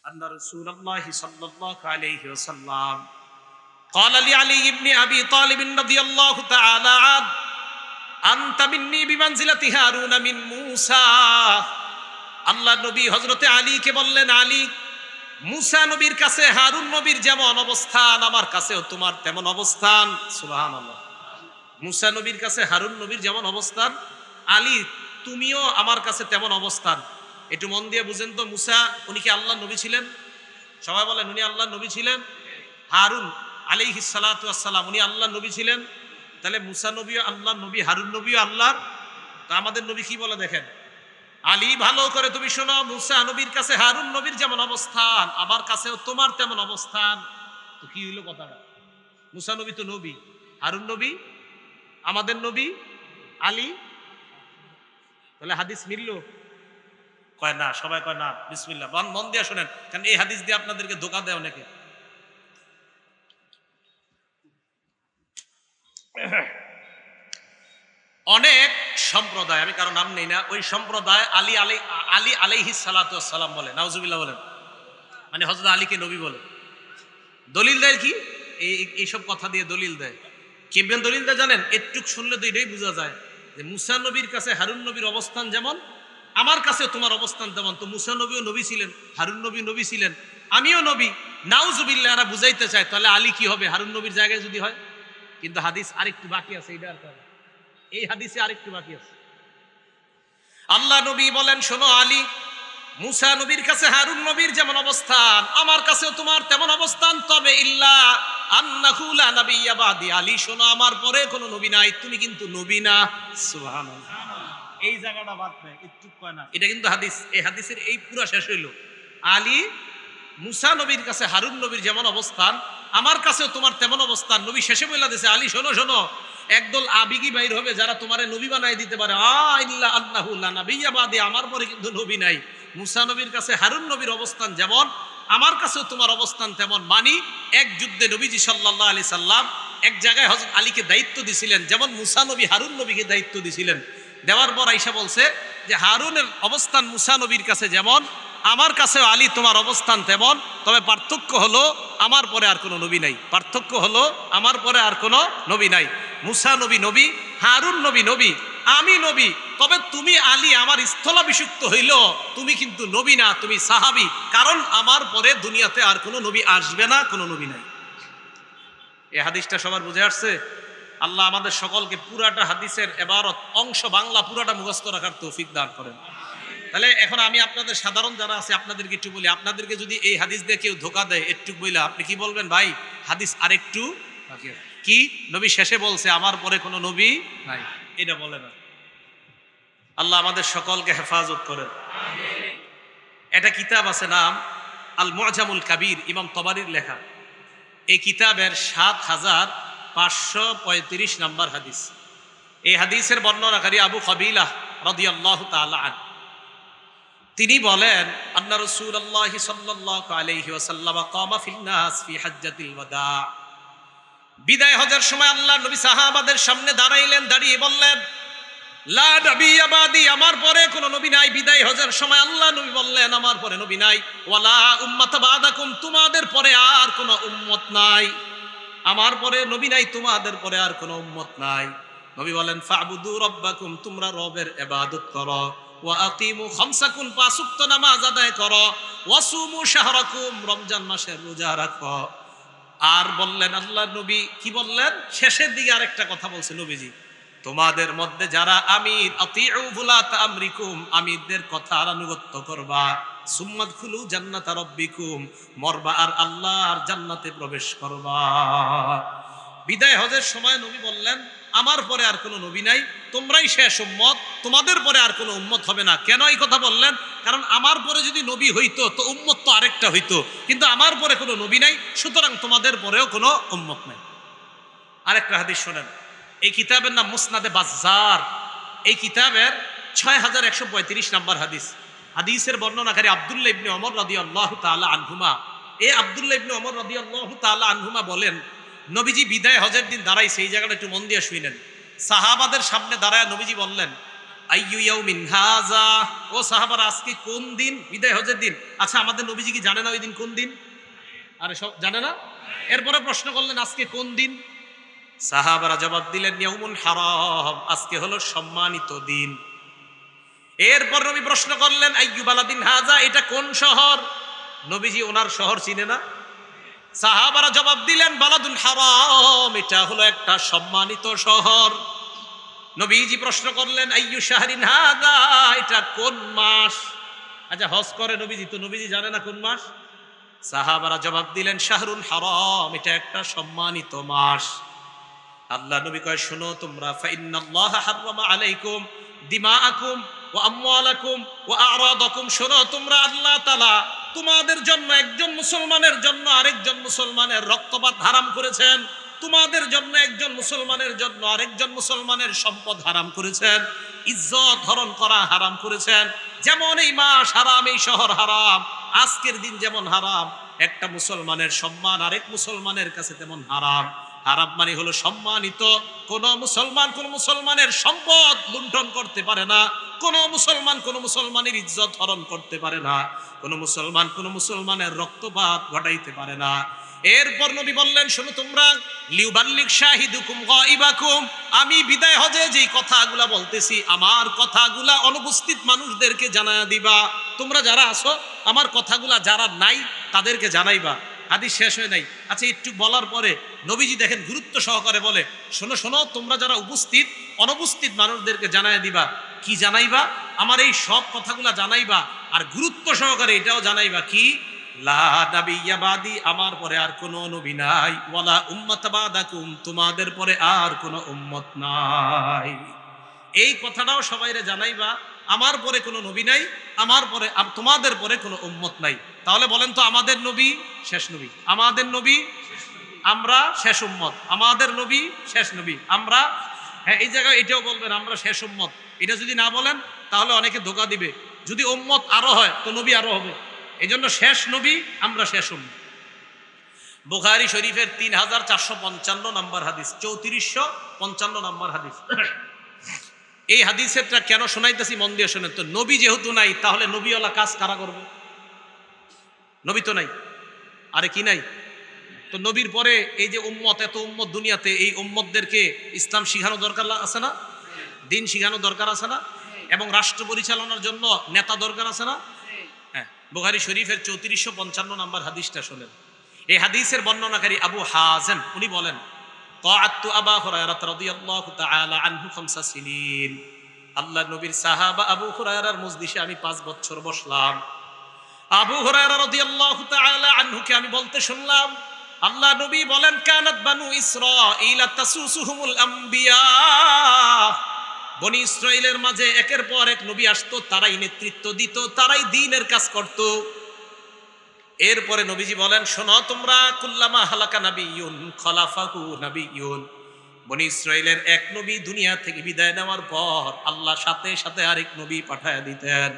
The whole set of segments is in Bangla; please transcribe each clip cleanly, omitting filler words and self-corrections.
أن رسول الله صلى الله عليه وسلم قال لعلي بن أبي طالب رضي الله تعالى عنه أنت مني بمنزلة هارون من موسى আল্লাহ নবী হযরতে আলীকে বললেন, আলী, মুসা নবীর কাছে হারুন নবীর যেমন অবস্থান আমার কাছেও তোমার তেমন অবস্থান। সুবহানাল্লাহ। মুসা নবীর কাছে হারুন নবীর যেমন অবস্থান, আলী তুমিও আমার কাছে তেমন অবস্থান। একটু মন দিয়ে বুঝেন তো, মুসা উনি কি আল্লাহর নবী ছিলেন? সবাই বলেন উনি আল্লাহর নবী ছিলেন। হারুন আলাইহিস সালাতু ওয়াস সালাম উনি আল্লাহর নবী ছিলেন। তাহলে মুসা নবীও আল্লাহর নবী, হারুন নবীও আল্লাহর। তো আমাদের নবী কি বলে দেখেন, আলী ভালো করে তুমি শোনো, মুসা নবীর কাছে হারুন নবীর যেমন অবস্থান আমার কাছেও তোমার তেমন অবস্থান। তো কি হইলো কথাটা? মুসা নবী তো নবী, হারুন নবী আমাদের নবী, আলী। তাহলে হাদিস মিললো? কয় না, সবাই কয় না। বিসমিল্লাহ, মন দিয়ে শোনেন, কারণ এই হাদিস দিয়ে আপনাদেরকে ধোঁকা দেয় অনেকে। অনেক সম্প্রদায়, আমি কারো নাম নেই না, ওই সম্প্রদায় আলী আলাইহিস সালাতু ওয়াস সালাম বলে, নাউজুবিল্লাহ বলেন, মানে হযরত আলীকে নবী বলে। দলিল দেয় কি? এইসব কথা দিয়ে দলিল দেয়। কেমন দলিল দেয় জানেন? একটু শুনলে তো এটাই বোঝা যায় যে মুসা নবীর কাছে হারুন নবীর অবস্থান যেমন আমার কাছে তোমার অবস্থান তেমন। তো মুসা নবীও নবী ছিলেন, হারুন নবী নবী ছিলেন, আমিও নবী। নাউজুবিল্লাহ এরা বুঝাইতে চায়, তাহলে আলী কি হবে হারুন নবীর জায়গায় যদি হয়? কিন্তু হাদিস আরেকটু বাকি আছে, এটা আর কারণ এই হাদিসে আরেকটু বাকি আছে। আল্লাহ নবী বলেন, শোনো আলী, মুসা নবীর কাছে হারুন নবীর যেমন অবস্থান আমার কাছেও তোমার তেমন অবস্থান। তবে ইল্লা আন্নাহু লা নাবিয়্যা বাদি, আলী শোনো, আমার পরে কোনো নবী নাই, তুমি কিন্তু নবী না। সুবহানাল্লাহ। এই জায়গাটা বাদ নাই, একটু কয় না, এটা কিন্তু হাদিস। এই হাদিসের এই পুরো শেষ হইল, আলী মুসা নবীর কাছে হারুন নবীর যেমন অবস্থান আমার কাছেও তোমার তেমন অবস্থান। নবী শেষে বলে দিয়েছে, আলী শোনো শোনো, একদল আবিগী বাইর হবে যারা তোমারে নবী বানাই দিতে পারে। ইল্লা আন্নাহু লা নাবিয়্যা বাদি, আমার পরে কিন্তু নবী নাই। মুসা নবীর কাছে হারুন নবীর অবস্থান যেমন আমার কাছেও তোমার অবস্থান তেমন। মানি এক যুদ্ধে নবীজি সাল্লাল্লাহু আলাইহি সাল্লাম এক জায়গায় হযরত আলীকে দায়িত্ব দিছিলেন, যেমন মুসা নবী হারুন নবীকে দায়িত্ব দিছিলেন। দেওয়ার পর আয়েশা বলছে যে হারুনের অবস্থান মুসা নবীর কাছে যেমন আমার কাছেও আলী তোমার অবস্থান তেমন। তবে পার্থক্য হলো আমার পরে আর কোনো নবী নাই। পার্থক্য হলো আমার পরে আর কোনো নবী নাই। মুসা নবী নবী, হারুন নবী নবী, আমি নবী। তবে তুমি আলী আমার স্থলাভিষিক্ত হইল, তুমি কিন্তু নবী না, তুমি সাহাবী। কারণ আমার পরে দুনিয়াতে আর কোনো নবী আসবে না, কোনো নবী নাই। এই হাদিসটা সবার বুঝে আসছে? আল্লাহ আমাদের সকলকে পুরাটা হাদিসের এবারত অংশ বাংলা পুরাটা মুখস্থ রাখার তৌফিক দান করেন। তাহলে এখন আমি আপনাদের সাধারণ যারা আছে আপনাদেরকে একটু বলি, আপনাদেরকে যদি এই হাদিস দিয়ে কেউ ধোকা দেয় একটু বইলা, আপনি কি বলবেন? ভাই হাদিস আরেকটু কি, নবী শেষে বলছে আমার পরে কোনো নবী নাই, এটা বলে না। আল্লাহ আমাদের সকলকে হেফাজত করেন। একটা কিতাব আছে, নাম আল মুআজামুল কাবীর, ইমাম তবারির লেখা। এই কিতাবের ৭,৫৩৫ নম্বর হাদিস। এই হাদিসের বর্ণনাকারী আবু কবিলাহ রাদিয়াল্লাহু তাআলা আনহু, তিনি বলেন, আন্না রাসূলুল্লাহ সাল্লাল্লাহু আলাইহি ওয়াসাল্লাম কামা ফিন নাস ফি হাজ্জাতিল ওয়াদা। বিদায় হজের সময় আল্লাহ নবী সাহাবাদের সামনে দাঁড়াইলেন, দাঁড়িয়ে বললেন, লা নাবিয়্যা বাদি, আমার পরে কোনো নবী নাই। বিদায় হজের সময় আল্লাহ নবী বললেন, আমার পরে নবী নাই। ওয়ালা উম্মাতা বাদাকুম, তোমাদের পরে আর কোনো উম্মত নাই। আমার পরে নবী নাই, তোমাদের পরে আর কোনো উম্মত নাই। নবী বলেন, ফাবুদু রাব্বাকুম, তোমরা রবের ইবাদত করো। ওয়া আকিমু খামসাকুম, পাঁচ ওয়াক্ত নামাজ আদায় করো। ওয়াসুমু শাহরাকুম, রমজান মাসের রোজা রাখো। আর বললেন আল্লাহ নবী কি বললেন? শেষের দিকে আরেকটা কথা বলছে নবীজি, তোমাদের মধ্যে যারা আমির, আতিউ বুলাত আমরিকুম, আমিরদের কথার আনুগত্য করবা। সুম্মাদখুলু জান্নাতা রাব্বিকুম, মরবা আর আল্লাহর জান্নাতে প্রবেশ করবা। বিদায় হজের সময় নবী বললেন, আমার পরে আর কোনো নবী নাই, তোমরাই শেষ উম্মত, তোমাদের পরে আর কোনো উম্মত হবে না। কেন এই কথা বললেন? কারণ আমার পরে যদি নবী হইতো তো উম্মত তো আরেকটা হইতো, কিন্তু আমার পরে কোনো নবী নাই, সুতরাং তোমাদের পরেও কোনো উম্মত নাই। আরেকটা হাদিস শোনেন, এই কিতাবের নাম মুসনাদে বাজ্জার। এই কিতাবের ৬,১৩৫ নম্বর হাদিস। হাদিসের বর্ণনাকারী আব্দুল্লাহ ইবনে ওমর রাদিয়াল্লাহু তাআলা আনহুমা। এই আব্দুল্লাহ ইবনে ওমর রাদিয়াল্লাহু তাআলা আনহুমা বলেন, নবীজি বিদায় হজের দিন দাঁড়াইছে, এই জায়গাটা একটু মন দিয়ে শুনেন। সাহাবাদের সামনে দাঁড়ায় নবীজি বললেন, আইয়ু ইয়াউমিন হাযা, ও সাহাবারা আজকে কোন দিন? বিদায় হজের দিন। আচ্ছা, আমাদের নবীজি কি জানে না ওই দিন কোন দিন? আরে সব জানে না? এরপরে প্রশ্ন করলেন আজকে কোন দিন? সাহাবারা জবাব দিলেন ইয়াউমুন হারাম, আজকে হলো সম্মানিত দিন। এরপর নবী প্রশ্ন করলেন আইয়ু বালাদিন হাযা, এটা কোন শহর? নবীজি ওনার শহর চিনে না। সাহাবারা জবাব দিলেন বালাদুল হারাম, এটা হলো একটা সম্মানিত শহর। নবীজি প্রশ্ন করলেন আইয়ু শাহরিন হাযা, এটা কোন মাস? আচ্ছা, হজ করে নবীজি, তো নবীজি জানে না কোন মাস? সাহাবারা জবাব দিলেন শাহরুল হারাম, এটা একটা সম্মানিত মাস। আল্লাহ নবী কয়, শোনো তোমরা, ফাইন্নাল্লাহা হাররামা আলাইকুম দিমাআকুম ওয়া আমওয়ালাকুম ওয়া আ'রাদাকুম, শোনো তোমরা, আল্লাহ তাআলা তোমাদের জন্য, একজন মুসলমানের জন্য আরেকজন মুসলমানের রক্তপাত হারাম করেছেন। তোমাদের জন্য, একজন মুসলমানের জন্য আরেকজন মুসলমানের সম্পদ হারাম করেছেন, ইজ্জত হরণ করা হারাম করেছেন। যেমন এই মাস হারাম, এই শহর হারাম, আজকের দিন যেমন হারাম, একটা মুসলমানের সম্মান আরেক মুসলমানের কাছে তেমন হারাম। হারাম মানে হলো সম্মানিত। কোন মুসলমান কোন মুসলমানের সম্পদ লুণ্ঠন করতে পারে না, কোন মুসলমান কোন মুসলমানের ইজ্জত হরণ করতে পারে না, কোন মুসলমান কোন মুসলমানের রক্তপাত ঘটাইতে পারে না। এরপর নবী বললেন, শোনো তোমরা, লিউবাল্লিগ শাহিদুকুম গায়বাকুম, আমি বিদায় হজে যেই কথাগুলা বলতেছি, আমার কথাগুলা অনুপস্থিত মানুষদেরকে জানায়া দিবা। তোমরা যারা আছো, আমার কথাগুলা যারা নাই তাদেরকে জানাইবা। হাদিস শেষ হয় নাই। আচ্ছা, একটু বলার পরে নবীজি দেখেন গুরুত্ব সহকারে বলে, শোনো শোনো, তোমরা যারা উপস্থিত, অনুপস্থিত মানুষদেরকে জানায় দিবা। কি জানাইবা? আমার এই সব কথাগুলা জানাইবা, আর গুরুত্ব সহকারে এটাও জানাইবা কি, লা নাবিয়্যা বাদি, আমার পরে আর কোনো নবী নাই, ওয়ালা উম্মাতা বাদাকুম, তোমাদের পরে আর কোনো উম্মত নাই। এই কথাটাও সবাইরে জানাইবা, আমার পরে কোনো নবী নাই, আমার পরে তোমাদের পরে কোনো উম্মত নাই। তাহলে বলেন তো, আমাদের নবী শেষ নবী, আমাদের নবী, আমরা শেষ উম্মত, আমাদের নবী শেষ নবী, আমরা, হ্যাঁ এই জায়গায় এটাও বলবেন আমরা শেষ উম্মত। এটা যদি না বলেন তাহলে অনেকে ধোঁকা দিবে। যদি উম্মত আরো হয় তো নবী আরো হবে। এই জন্য শেষ নবী, আমরা শেষ উম্মত। বুখারী শরীফের 3455 নম্বর হাদিস, 3455 নম্বর হাদিস। এই হাদিসেরটা কেন শোনাইতেছি মন দিয়ে শোনেন তো। নবী যেহেতু নাই, তাহলে নবীওয়ালা কাজ কারা করবে? নবী তো নাই, আরে কি নাই? তো নবীর পরে এই যে উম্মত, এত উম্মত দুনিয়াতে, এই উম্মতদেরকে ইসলাম শিখানো দরকার আছে না? দিন শিখানো দরকার আছে না? এবং রাষ্ট্র পরিচালনার জন্য নেতা দরকার আছে না? হ্যাঁ, বুখারী শরীফের 3455 নম্বর হাদিসটা শোনেন। এই হাদিসের বর্ণনাকারী আবু হাজেম, উনি বলেন, ক্বাআতু আবা হুরায়রা রাদিয়াল্লাহু তাআলা আনহু 5 সিনিন, আল্লাহ নবীর সাহাবা আবু হুরায়রার মজলিসে আমি 5 বছর বসলাম। আবু হুরায়রা রাদিয়াল্লাহু তাআলা আনহুকে আমি বলতে শুনলাম, আল্লাহ নবী বলেন, কানাত বানু ইসরাঈল তাসুসুহুমুল আম্বিয়া, বনি ইসরাঈলের মাঝে একের পর এক নবী আসতো, তারাই নেতৃত্ব দিত, তারাই দ্বীনের কাজ করত। এরপরে নবীজি বলেন, শোনো তোমরা, কুল্লামা হালাকা নাবিয়্যুন খলাফাহু নাবিয়্যুন, বনি ইসরাঈলের এক নবী দুনিয়া থেকে বিদায় নেওয়ার পর আল্লাহ সাথে সাথে আরেক নবী পাঠায়া দিতেন।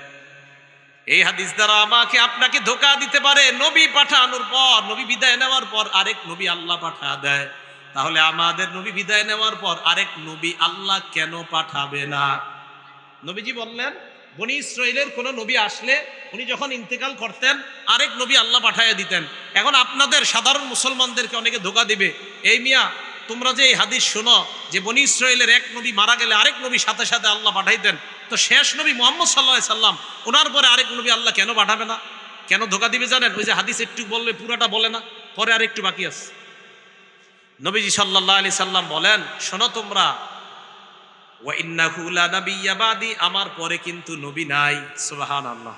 এই হাদিস দ্বারা আমাকে আপনাকে ধোঁকা দিতে পারে, নবী পাঠানোর পর, নবী বিদায় নেওয়ার পর আরেক নবী আল্লাহ পাঠা দেয়। তাহলে আমাদের নবী বিদায় নেওয়ার পর আরেক নবী আল্লাহ কেন পাঠাবে না? নবীজি বললেন, বনি ইসরাঈলের কোন নবী আসলে উনি যখন ইন্তেকাল করতেন, আরেক নবী আল্লাহ পাঠাইয়া দিতেন। এখন আপনাদের সাধারণ মুসলমানদেরকে অনেকে ধোঁকা দিবে, এই মিয়া তোমরা যে এই হাদিস শোনো যে বনি ইসরাঈলের এক নবী মারা গেলে আরেক নবী সাথে সাথে আল্লাহ পাঠাইতেন, তো শেষ নবী মুহাম্মদ সাল্লাল্লাহু আলাইহি সাল্লাম, ওনার পরে আরেক নবী আল্লাহ কেন পাঠাবে না? কেন ধোঁকা দিবে জানেন? ওই যে হাদিস একটু বলবে, পুরাটা বলে না, পরে আর একটু বাকি আছে। নবীজি সাল্লাল্লাহু আলাইহি সাল্লাম বলেন, শোনো তোমরা, ওয়া ইন্নাহু লা নাবিয়্যা বাদি, আমার পরে কিন্তু নবী নাই। সুবহানাল্লাহ।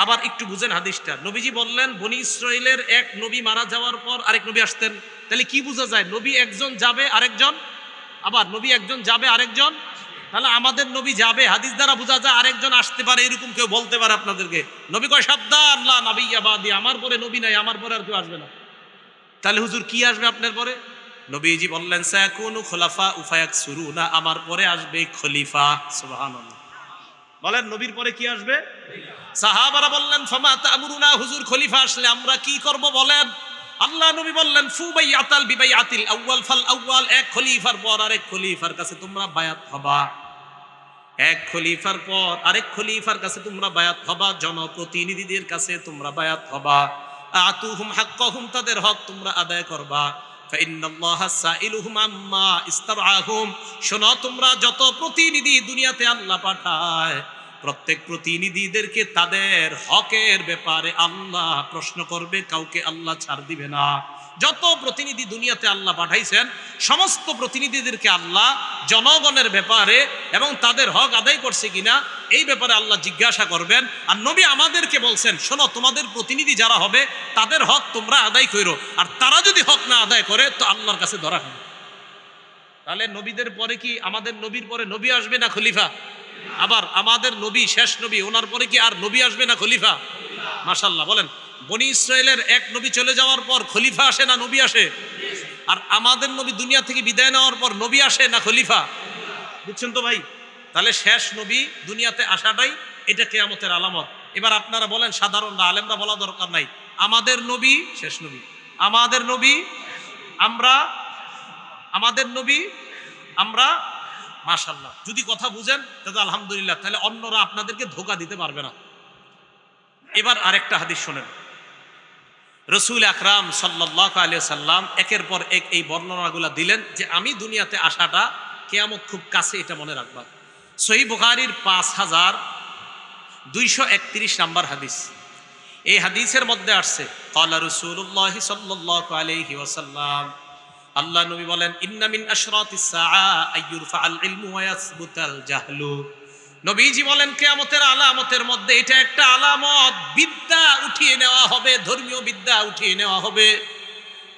আবার একটু বুঝেন হাদিসটা। নবীজি বললেন, বনি ইসরাঈলের এক নবী মারা যাওয়ার পর আরেক নবী আসতেন। তাহলে কি বোঝা যায়? নবী একজন যাবে, আরেকজন, আবার নবী একজন যাবে, আরেকজন, তাহলে আমাদের নবী যাবে, হাদিস দ্বারা বোঝা যায় আরেকজন আসতে পারে, এরকম কেউ বলতে পারে আপনাদেরকে। নবী কয়, সাবধান, লা নাবিয়্যা বাদি, আমার পরে নবী নাই, আমার পরে আর কেউ আসবে না। তাহলে হুজুর কি আসবে আপনার পরে? নবীজি বললেন, সায়াকুনু খুলাফা ফায়াকসুরুনা, আমার পরে আসবে খলিফা। সুবহানাল্লাহ। বলেন, নবীর পরে কি আসবে? সাহাবারা বললেন, ফামা তা'মুরুনা, হুজুর খলিফা আসলে আমরা কি করব বলেন? আল্লাহ নবী বললেন, ফুবাইয়াতাল বিবাইয়াতিল আউয়াল ফাল আউয়াল, এক খলিফার পর আরেক খলিফার কাছে তোমরা বায়াত হবা। এক খলিফার পর আরেক খলিফার কাছে তোমরা বায়াত হবা, জনপ্রতিনিধিদের কাছে তোমরা বায়াত হবা। আতুহুম হাক্কাহুম, তাদের হক তোমরা আদায় করবা। ফাইন্নাল্লাহা সাইলুহুম আম্মা ইস্তারআহুম, শোনো তোমরা যত প্রতিনিধি দুনিয়াতে আল্লাহ পাঠায়, প্রত্যেক প্রতিনিধিদেরকে তাদের হকের ব্যাপারে আল্লাহ প্রশ্ন করবে, কাউকে আল্লাহ ছাড় দিবে না। যত প্রতিনিধি দুনিয়াতে আল্লাহ পাঠাইছেন সমস্ত প্রতিনিধিদেরকে আল্লাহ জনগণের ব্যাপারে এবং তাদের হক আদায় করছে কিনা এই ব্যাপারে আল্লাহ জিজ্ঞাসা করবেন। আর নবী আমাদেরকে বলছেন, শোনো তোমাদের প্রতিনিধি যারা হবে তাদের হক তোমরা আদায় করো, আর তারা যদি হক না আদায় করে তো আল্লাহর কাছে ধরা হবে। তাহলে নবীদের পরে কি আমাদের নবীর পরে নবী আসবে না খলিফা? আবার আমাদের নবী শেষ নবী, ওনার পরে কি আর নবী আসবে না খলিফা? মাশাআল্লাহ বলেন। বনি ইসরায়েলের এক নবী চলে যাওয়ার পর খলিফা আসে না নবী আসে? আর আমাদের নবী দুনিয়া থেকে বিদায় নেওয়ার পর নবী আসে না খলিফা? বুঝছেন তো ভাই? তাহলে শেষ নবী দুনিয়াতে আসাটাই এটা কিয়ামতের আলামত। এবার আপনারা বলেন, সাধারণ আলেমরা বলা দরকার নাই, আমাদের নবী শেষ নবী, আমাদের নবী আমরা, আমাদের নবী আমরা। মাশাআল্লাহ, যদি কথা বুঝেন তাহলে আলহামদুলিল্লাহ, তাহলে অন্যরা আপনাদেরকে ধোঁকা দিতে পারবে না। এবার আরেকটা হাদিস শোনেন। রসুল আকরাম সাল্লাল্লাহু আলাইহি সাল্লাম একের পর এক এই বর্ণনাগুলো দিলেন যে আমি দুনিয়াতে আসাটা কিয়ামত খুব কাছে, এটা মনে রাখবা। সহিহ বুখারীর 5231 নাম্বার হাদিস। এই হাদিসের মধ্যে আসছে ক্বালা রাসূলুল্লাহ সাল্লাল্লাহু আলাইহি ওয়াসাল্লাম, আল্লাহ নবী বলেন, ইন্না মিন আশরাতিস সাআ আইয়ুরফাআল ইলমু ওয়া ইয়াসবুতাল জাহলু। নবীজি বলেন কিয়ামতের আলামতের মধ্যে এটা একটা আলামত, বিদ্যা উঠিয়ে নেওয়া হবে, ধর্মীয় বিদ্যা উঠিয়ে নেওয়া হবে।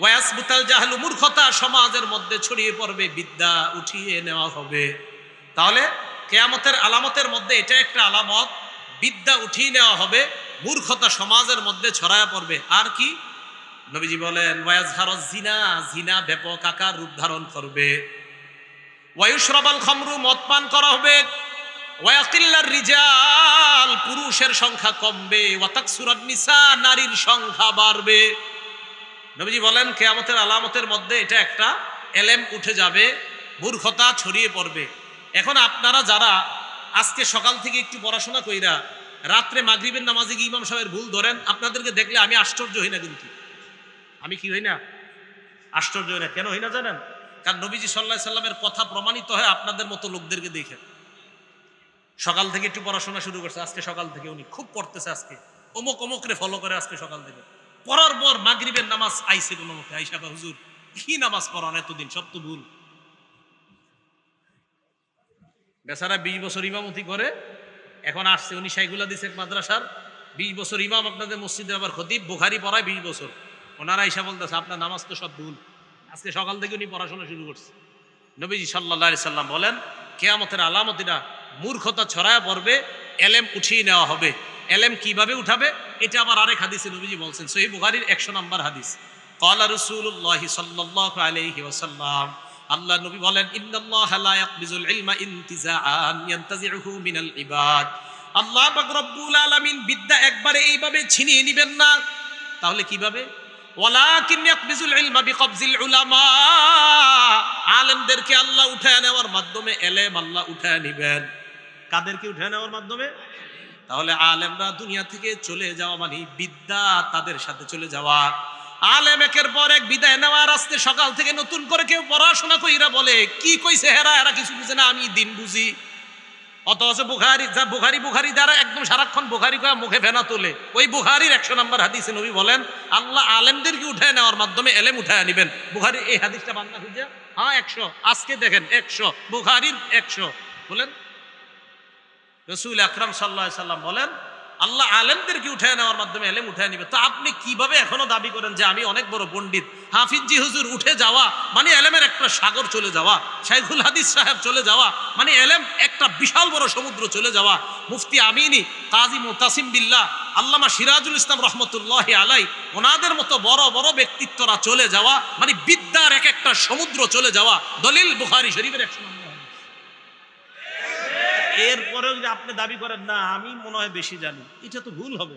ওয়া ইয়াসবুতাল জাহলু, মূর্খতা সমাজের মধ্যে ছড়িয়ে পড়বে, বিদ্যা উঠিয়ে নেওয়া হবে। তাহলে কিয়ামতের আলামতের মধ্যে এটা একটা আলামত, বিদ্যা উঠিয়ে নেওয়া হবে, মূর্খতা সমাজের মধ্যে ছড়ায় পড়বে। আর কি? নবীজি বলেন ওয়াজহারুজ জিনা, জিনা ব্যাপক আকার রূপ ধারণ করবে। ওয়ায়ুশরাবাল খামরু, মদ পান করা হবে। ওয়াকিল্লার রিজাল, পুরুষের সংখ্যা কমবে। ওয়াতাকসুরান নিসা, নারীর সংখ্যা বাড়বে। নবীজি বলেন কিয়ামতের আলামতের মধ্যে এটা একটা এলেম উঠে যাবে, মূর্খতা ছড়িয়ে পড়বে। এখন আপনারা যারা আজকে সকাল থেকে একটু পড়াশোনা কইরা রাত্রে মাগরিবের নামাজে গিয়ে ইমাম সাহেবের ভুল ধরেন, আপনাদেরকে দেখলে আমি আশ্চর্য হই না। কিন্তু আমি কি হই না? আশ্চর্য হই না। কেন হই না জানেন? কারণ নবীজি সাল্লাল্লাহু আলাইহি সাল্লামের কথা প্রমাণিত হয় আপনাদের মতো লোকদেরকে দেখে। সকাল থেকে একটু পড়াশোনা শুরু করছে, আজকে সকাল থেকে উনি খুব পড়তেছে, আজকে অমুক অমুকরে ফলো করে, আজকে সকাল থেকে পড়ার পর মাগরিবের নামাজ আইছে কোনো মতে, আইসা বা হুজুর কি নামাজ পড়ান এতদিন, সব তো ভুল। বেচারা 20 বছর ইমামতি করে, এখন আসছে উনি শাইখুল হাদিস এক মাদ্রাসার 20 বছর ইমাম, আপনাদের মসজিদে আবার খতিব, বুখারী পড়ায় 20 বছর। ওনারা আইসা বলতেছে আপনার নামাজ তো সব ভুল। আজকে সকাল থেকে উনি পড়াশোনা শুরু করছে। নবীজি সাল্লাল্লাহু আলাইহি সাল্লাম বলেন কিয়ামতের আলামত এটা, মূর্খতা ছড়ায় পড়বে, এলেম উঠিয়ে নেওয়া হবে। এলেম কিভাবে উঠাবে এটা আবার আরেক হাদিসে নবীজি বলছেন, সহিহ বুখারীর 100 নম্বর হাদিস। ক্বালা রাসূলুল্লাহ সাল্লাল্লাহু আলাইহি ওয়াসাল্লাম, আল্লাহ নবী বলেন, ইন্নাল্লাহা লা ইয়াকবিজুল ইলমা ইনতিজাআন ইয়ানতাজিউহু মিনাল ইবাদ। আল্লাহ পাক রব্বুল আলামিন বিদ্যা একবারে এইভাবে ছিনিয়ে নেবেন না। তাহলে কিভাবে? ওয়ালাকিন ইয়াকবিজুল ইলমা বিকবজিল উলামা, আলেমদেরকে আল্লাহ উঠায় নেওয়ার মাধ্যমে এলেম আল্লাহ উঠায় নেবেন। কাদেরকে উঠায় নেওয়ার মাধ্যমে? তাহলে আলেমরা দুনিয়া থেকে চলে যাওয়া মানে বিদ্যা তাদের সাথে চলে যাওয়া। আলেম একের পর এক বিদায় নেওয়ার আজকে সকাল থেকে নতুন করে কেউ পড়াশোনা কইরা বলে কি কইছে এরা কিছু বুঝে না, আমি দিন বুঝি। অথচ বুখারী দ্বারা একদম সারাক্ষণ বুখারী কয়া মুখে ফেনা তোলে, ওই বুখারীর 100 নম্বর হাদিসে নবী বলেন আল্লাহ আলেমদেরকে উঠায় নেওয়ার মাধ্যমে এলেম উঠায় নেবেন। বুখারী এই হাদিসটা বাংলা খুঁজে 100, আজকে দেখেন 100, বুখারীর 100 বলেন। রাসূল আকরাম সাল্লাল্লাহু আলাইহি সাল্লাম বলেন আল্লাহ আলেমদেরকে উঠায় নেওয়ার মাধ্যমে এলেম উঠায় নিবে। তো আপনি কিভাবে এখনো দাবি করেন যে আমি অনেক বড় পণ্ডিত? হাফিজি হুজুর উঠে যাওয়া মানে এলেমের একটা সাগর চলে যাওয়া, শাইখুল হাদিস সাহেব চলে যাওয়া মানে এলেম একটা বিশাল বড় সমুদ্র চলে যাওয়া। মুফতি আমিনী, কাজী মুতাসিম বিল্লাহ, আল্লামা সিরাজুল ইসলাম রহমতুল্লাহি আলাই, ওনাদের মতো বড় বড় ব্যক্তিত্বরা চলে যাওয়া মানে বিদ্যার এক একটা সমুদ্র চলে যাওয়া। দলিল বুখারী শরীফের 100 নম্বর। এরপরেও যদি আপনি দাবি করেন না আমি মনে হয় বেশি জানি, এটা তো ভুল হবে।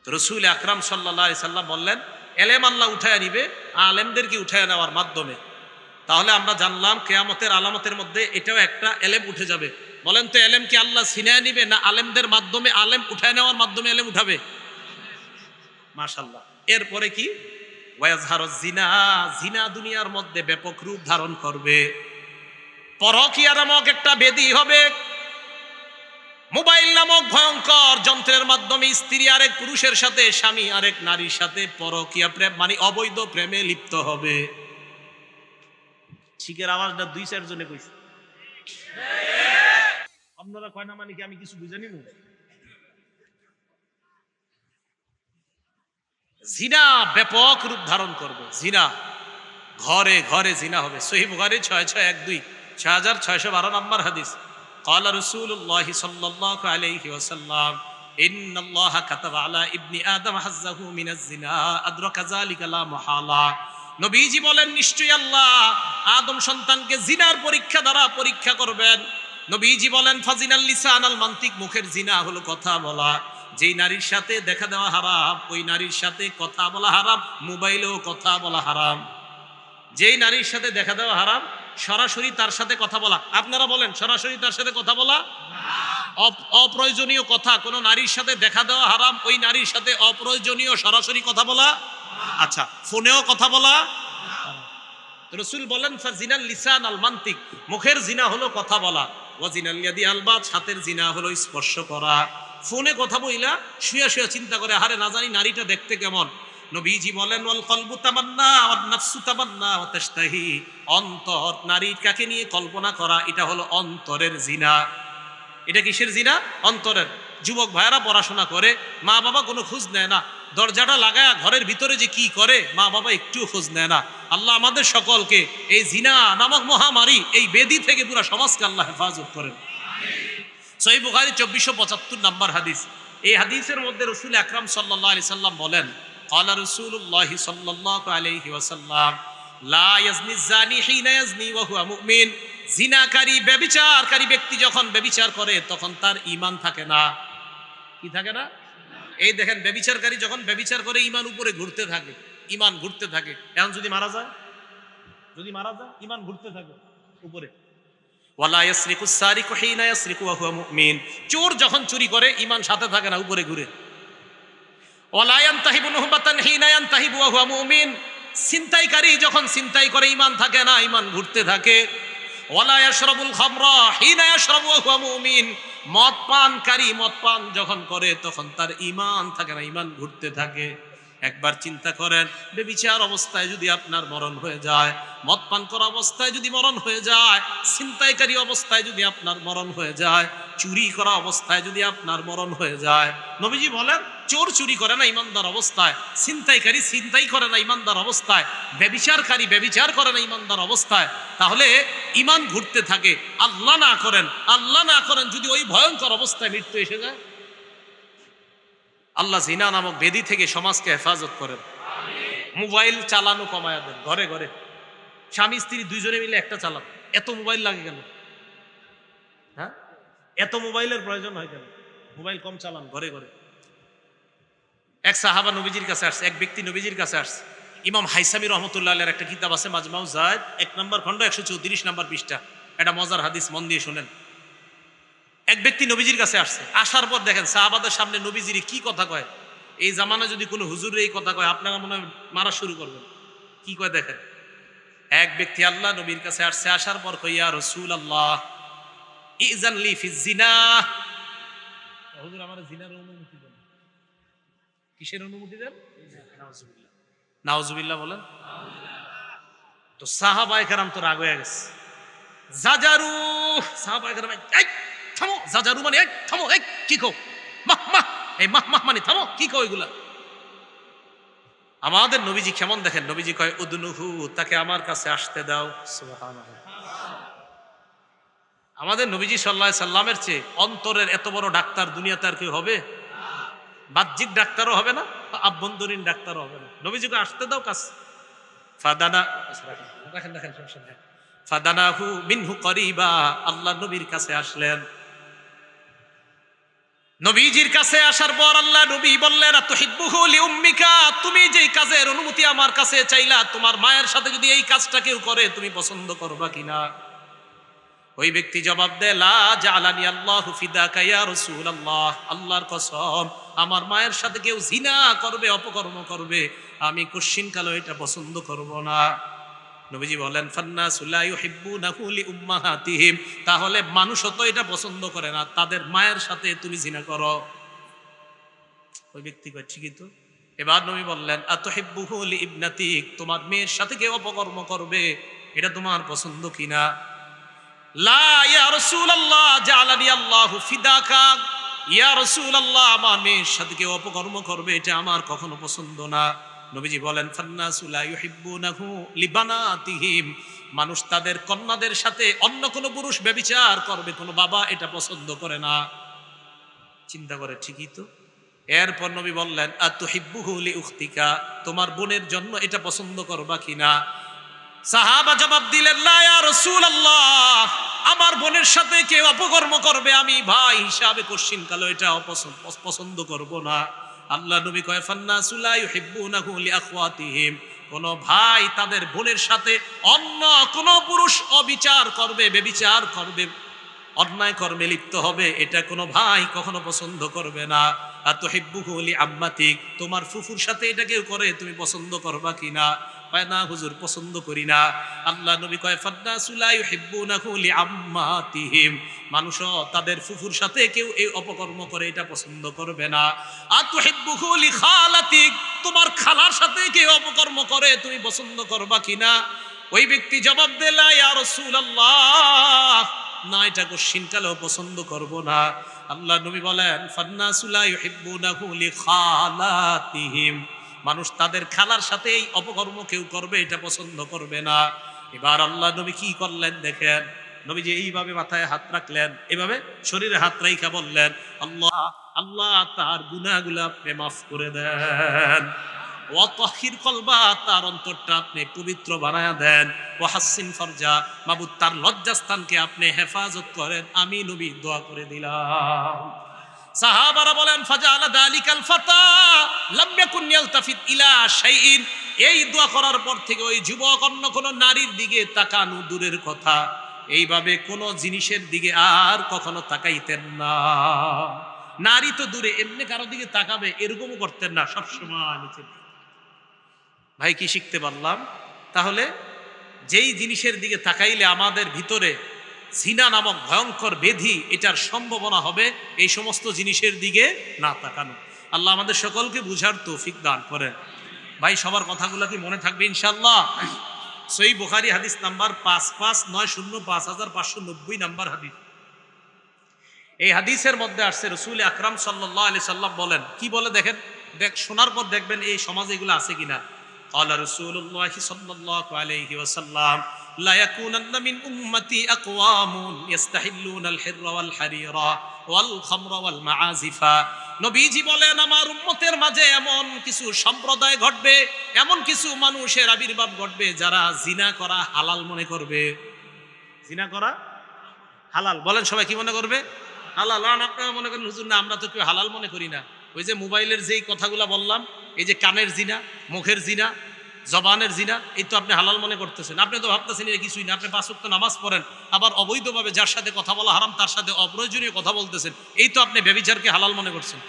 রাসূল আকরাম সাল্লাল্লাহু আলাইহি সাল্লাম বললেন এলেম আল্লাহ উঠায় নিবে আলেমদেরকে উঠায় নেওয়ার মাধ্যমে। তাহলে আমরা জানলাম কিয়ামতের আলামতের মধ্যে এটাও একটা, এলেম উঠে যাবে। বলেন তো এলেম কি আল্লাহ ছিনায় নিবে, না আলেমদের মাধ্যমে, আলেম উঠায় নেওয়ার মাধ্যমে এলেম উঠাবে? মাশাআল্লাহ। এরপরে কি? ওয়াজহারুজ জিনা, জিনা দুনিয়ার মধ্যে ব্যাপক রূপ ধারণ করবে। পরকীয়া নামক একটা বেদী হবে। মোবাইল নামক ভয়ঙ্কর যন্ত্রের মাধ্যমে স্ত্রী আরেক পুরুষের সাথে, স্বামী আরেক নারীর সাথে পরকীয়া প্রেম মানে অবৈধ প্রেমে লিপ্ত হবে। শিখের আওয়াজটা 2-4 জনে কইছে, আপনারা কয় না মানে কি আমি কিছু বুঝে নিব? জিনা ব্যাপক রূপ ধারণ করবে। জিনা ঘরে ঘরে জিনা হবে। সহিহ বুখারী 6612 6612 নম্বর হাদিস। قال رسول الله صلى الله عليه وسلم ان الله كتب على ابن ادم حظه من الزنا ادرك ذلك لا محاله। নবীজি বলেন নিশ্চয়ই আল্লাহ আদম সন্তানকে জিনার পরীক্ষা দ্বারা পরীক্ষা করবেন। নবীজি বলেন ফাজিনাল লিসান আল মান্তিক, মুখের জিনা হলো কথা বলা। যেই নারীর সাথে দেখা দেওয়া হারাম, ওই নারীর সাথে কথা বলা হারাম। মোবাইলেও কথা বলা হারাম। যেই নারীর সাথে দেখা দেওয়া হারাম, সরাসরি তার সাথে কথা বলা। আপনারা বলেন সরাসরি তার সাথে কথা বলা অপ্রয়োজনীয় কথা, কোন নারীর সাথে দেখা দেওয়া হারাম, ওই নারীর সাথে অপ্রয়োজনীয় সরাসরি কথা বলা। আচ্ছা, ফোনেও কথা বলা। রাসূল বলেন ফাজিনাল লিসান আল মান্তিক, মুখের জিনা হলো কথা বলা। ওয়াজিনাল ইয়াদি আল বাত, হাতের জিনা হলো স্পর্শ করা। ফোনে কথা বইলা শুয়া শুয়া চিন্তা করে, আরে না জানি নারীটা দেখতে কেমন। নবীজি বলেন ওয়াল কলবু তামান্না ওয়ান নাফসু তামান্না ওয়া তাশতাহি, অন্তর নারী কাকে নিয়ে কল্পনা করা, এটা হলো অন্তরের জিনা। এটা কিসের জিনা? অন্তরের। যুবক ভাইয়েরা পড়াশোনা করে, মা বাবা কোনো খোঁজ নেয় না, দরজাটা লাগায় ঘরের ভিতরে যে কি করে মা বাবা একটু খোঁজ নেয় না। আল্লাহ আমাদের সকলকে এই জিনা নামক মহামারী, এই বেদি থেকে পুরো সমাজকে আল্লাহ হেফাজত করেন। সহিহ বুখারী 2475 নম্বর হাদিস। এই হাদিসের মধ্যে রাসূল আকরাম সাল্লাল্লাহু আলাইহি সাল্লাম বলেন ক্বালা রাসূলুল্লাহি সাল্লাল্লাহু আলাইহি ওয়াসাল্লাম লা ইয়াজনি যানি হিনা ইয়াজনি ওয়া হুয়া মুমিন, জিনাকারী ব্যভিচারকারী ব্যক্তি যখন ব্যভিচার করে তখন তার ঈমান থাকে না। কি থাকে না? এই দেখেন ব্যভিচারকারী যখন ব্যভিচার করে ঈমান উপরে ঘুরতে থাকে, ঈমান ঘুরতে থাকে। এখন যদি মারা যায়, ঈমান ঘুরতে থাকে উপরে। ওয়ালা ইয়াসরিকুস সারিকু হিনা ইয়াসরিকু ওয়া হুয়া মুমিন, চোর যখন চুরি করে ঈমান সাথে থাকে না, উপরে ঘুরে। ওয়ালা ইয়ানতাহিবু নুহবাতান হিনা ইয়ানতাহিবু ওয়া হুয়া মুমিন, ছিনতাইকারী যখন ছিনতাই করে ঈমান থাকে না, ঈমান ঘুরতে থাকে। ওয়ালা ইয়াশরাবুল খামরা হিনা ইয়াশরাবু ওয়া হুয়া মুমিন, মদ পানকারী মদ পান যখন করে তখন তার ঈমান থাকে না, ঈমান ঘুরতে থাকে। একবার চিন্তা করেন, ব্যভিচার অবস্থায় যদি আপনার মরণ হয়ে যায়, মদ পান করা অবস্থায় যদি মরণ হয়ে যায়, ছিনতাইকারী অবস্থায় যদি আপনার মরণ হয়ে যায়, চুরি করা অবস্থায় যদি আপনার মরণ হয়ে যায়, নবীজি বলেন চোর চুরি করে না ইমানদার অবস্থায়, ছিনতাইকারী ছিনতাই করে না ইমানদার অবস্থায়, ব্যভিচারকারী ব্যভিচার করে না ইমানদার অবস্থায়, তাহলে ঈমান ঘুরতে থাকে। আল্লাহ না করেন যদি ওই ভয়ঙ্কর অবস্থায় মৃত্যু এসে যায়। আল্লাহ জিনা নামক বেদি থেকে সমাজকে হেফাজত করেন। মোবাইল চালানো কমায়া দেন। ঘরে ঘরে স্বামী স্ত্রী দুইজনে মিলে একটা চালান। এত মোবাইল লাগে কেন? হ্যাঁ, এত মোবাইলের প্রয়োজন হয় কেন? মোবাইল কম চালান, ঘরে ঘরে। এক সাহাবা নবীজির কাছে আসছে, এক ব্যক্তি নবীজির কাছে আসছে। ইমাম হাইসামি রহমতুল্লাহ আলাইহির একটা কিতাব আছে মাজমাউ যায়েদ, 1 নম্বর খণ্ড 134 নম্বর পৃষ্ঠা। এটা মজার হাদিস, মন দিয়ে শুনেন। এক ব্যক্তি নবীজির কাছে আসছে, আসার পর দেখেন সাহাবাদের সামনে নবীজির কি কথা কয়। এই জামানা যদি কোনো হুজুরের এই কথা কয়, আপনারা মনে হয় মারা শুরু করবেন। কি কয় দেখেন। এক ব্যক্তি আল্লাহ নবীর কাছে আসছে, আসার পর কই ইয়া রাসূলুল্লাহ ইযান লি ফিজ জিনা, হুজুর আমার জিনার অনুমতি দেন। কিসের অনুমতি দেন? নাউজুবিল্লাহ, নাউজুবিল্লাহ বলেন। তো সাহাবায়ে কেরাম তো রাগ হয়ে গেছে। জাজারু, সাহাবায়ে কেরাম এই থামো, জাজারু মানে এই থামো, এই কি কও, মাহ মাহ, এই মাহ মাহ মানে থামো, কি কও এগুলা। আমাদের নবীজি কেমন দেখেন, নবীজি কয় উদনুহু, তাকে আমার কাছে আসতে দাও। সুবহানাল্লাহ। আমাদের নবীজি সাল্লাল্লাহু আলাইহি সাল্লামের চেয়ে অন্তরের এত বড় ডাক্তার দুনিয়াতে আর কেউ হবে? বাহ্যিক ডাক্তারও হবে না, আভ্যন্তরীণ ডাক্তারও হবে না। নবীজিকে আসতে দাও কাছে। ফাদানা, দেখেন দেখেন সমস্যা নেই। ফাদানাহু মিনহু করিবা, আল্লাহ নবীর কাছে আসলেন। নবীজির কাছে আসার পর আল্লাহ নবী বললেন, আতুহিব্বুহু লিউম্মিকা, তুমি যেই কাজের অনুমতি আমার কাছে চাইলা, তোমার মায়ের সাথে যদি এই কাজটা কেউ করে তুমি পছন্দ করবা কিনা? ওই ব্যক্তি জবাব দেয়, লা জাআলানি আল্লাহু ফিদাকা ইয়া রাসূলুল্লাহ, আল্লাহর কসম আমার মায়ের সাথে কেউ জিনা করবে, অপকর্ম করবে, আমি কোশ্চিনকালে এটা পছন্দ করব না। নবীজি বলেন, ফান্নাসু লা ইউহিব্বুনাহু লিউম্মাহাতিহিম, তাহলে মানুষও তো এটা পছন্দ করে না, তাদের মায়ের সাথে তুমি জিনা করো। ওই ব্যক্তি কয়, ঠিকই তো। এবার নবী বললেন, আতুহিব্বুহু লিইবনাতিক, তোমার মেয়ের সাথে কেউ অপকর্ম করবে, এটা তোমার পছন্দ কিনা? লা ইয়া রাসূলুল্লাহ জাআলানি আল্লাহু ফিদাকা, ইয়া রাসূলুল্লাহ আমার মেয়ের সাথে কেউ অপকর্ম করবে, এটা আমার কখনো পছন্দ না। নবীজি বলেন, ফান্নাসু লা ইউহিব্বুনাহু লিবানাতিহিম, মানুষ তাদের কন্যাদের সাথে অন্য কোনো পুরুষ ব্যভিচার করবে, কোনো বাবা এটা পছন্দ করে না। চিন্তা করে, ঠিকই তো। এরপর নবী বললেন, আতুহিব্বুহু লিউখতিকা, তোমার বোনের জন্য এটা পছন্দ করবা কিনা? সাহাবা জবাব দিলেন, লা ইয়া রাসূলুল্লাহ, আমার বোনের সাথে কেউ অপকর্ম করবে, আমি ভাই হিসাবে কোশ্চিনকালে এটা পছন্দ করব না। আল্লাহ নবী কয়, ফান্নাসু লা ইউহিব্বুনাহু লিআখওয়াতিহিম, কোন ভাই তাদের বোনের সাথে অন্য কোন পুরুষ অবিচার করবে, ব্যভিচার করবে, অন্যায় কর্মে লিপ্ত হবে, এটা কোনো ভাই কখনো পছন্দ করবে না। আতুহিব্বুহু লিআম্মাতিক, তোমার ফুফুর সাথে এটা কেউ করে তুমি পছন্দ করবা কিনা? কয়, না হুজুর, পছন্দ করি না। আল্লাহ নবী কয়, ফান্নাসু লা ইউহিব্বুনাহু লিআম্মাতিহিম, মানুষও তাদের ফুফুর সাথে কেউ এই অপকর্ম করে, এটা পছন্দ করবে না। আতুহিব্বুহু লিখালাতিক, তোমার খালার সাথে কেউ অপকর্ম করে তুমি পছন্দ করবা কিনা? ওই ব্যক্তি জবাব দিল, লা ইয়া রাসূলুল্লাহ, না, এটা কোশ্চিনকালেও পছন্দ করব না। আল্লাহ নবী বলেন, ফান্নাসু লা ইউহিব্বুনাহু লিখালাতিহিম, মানুষ তাদের খালার সাথে এই অপকর্ম কেউ করবে, এটা পছন্দ করবে না। এবার আল্লাহ নবী কি করলেন দেখেন, নবী যে এইভাবে মাথায় হাত রাখলেন, এভাবে শরীরে হাত রাইখা বললেন, আল্লাহ, আল্লাহ তার গুনাহগুলো আপনি মাফ করে দেন, ওয়াতাহির কলবা, তার অন্তরটা আপনি পবিত্র বানায়া দেন, ওয়াহাসসিন ফারজা, মাবুদ তার লজ্জাস্থানকে আপনি হেফাজত করেন, আমি নবী দোয়া করে দিলাম। সাহাবারা বলেন, ফাজাআলা যালিকাল ফাতা লাম ইয়াকুন ইয়ালতাফিত ইলা শাইইন, এই দোয়া করার পর থেকে ওই যুবক অন্য কোন নারীর দিকে তাকানো দূরের কথা, এইভাবে কোন জিনিসের দিকে আর কখনো তাকাইতেন না। নারী তো দূরে, এমনি কারো দিকে তাকাবে এরকমও করতেন না, সবসময় নিচে। ভাই কি শিখতে পারলাম? তাহলে যেই জিনিসের দিকে তাকাইলে আমাদের ভিতরে জিনা নামক ভয়ঙ্কর ব্যাধি, এটার সম্ভাবনা হবে এই সমস্ত জিনিসের দিকে না তাকানো। আল্লাহ আমাদের সকলকে বুঝার তৌফিক দান করেন। ভাই সবার কথাগুলো কি মনে থাকবে ইনশাআল্লাহ? সহিহ বুখারী হাদিস নাম্বার 5590 নাম্বার হাদিস। এই হাদিসের মধ্যে আসছে, রাসূল আকরাম সাল্লাল্লাহু আলাইহি সাল্লাম বলেন, কি বলে দেখেন, শোনার পর দেখবেন এই সমাজে এগুলো আছে কিনা। قال رسول الله صلى الله عليه وسلم لا يكونن من أمتي أقوام يستحلون الحر والحرير والخمر والمعازف। নবীজি বলেন, আমার উম্মতের মাঝে এমন কিছু সম্প্রদায় ঘটবে, এমন কিছু মানুষের আবির্ভাব ঘটবে, যারা জিনা করা হালাল মনে করবে। জিনা করা হালাল, বলেন সবাই কি মনে করবে? হালাল। আপনারা মনে করেন, হুজুর না, আমরা তো কেউ হালাল মনে করি না। ওই যে মোবাইলের যেই কথাগুলো বললাম, এই যে কানের জিনা, মুখের জিনা, জবানের জিনা, এই তো আপনি হালাল মনে করতেছেন। আপনি তো ভাবতেছেন এটা কিছুই না। আপনি 5 ওয়াক্ত নামাজ পড়েন, আবার অবৈধভাবে যার সাথে কথা বলা হারাম তার সাথে অপ্রয়োজনীয় কথা বলতেছেন, এই তো আপনি ব্যভিচারকে হালাল মনে করছেন।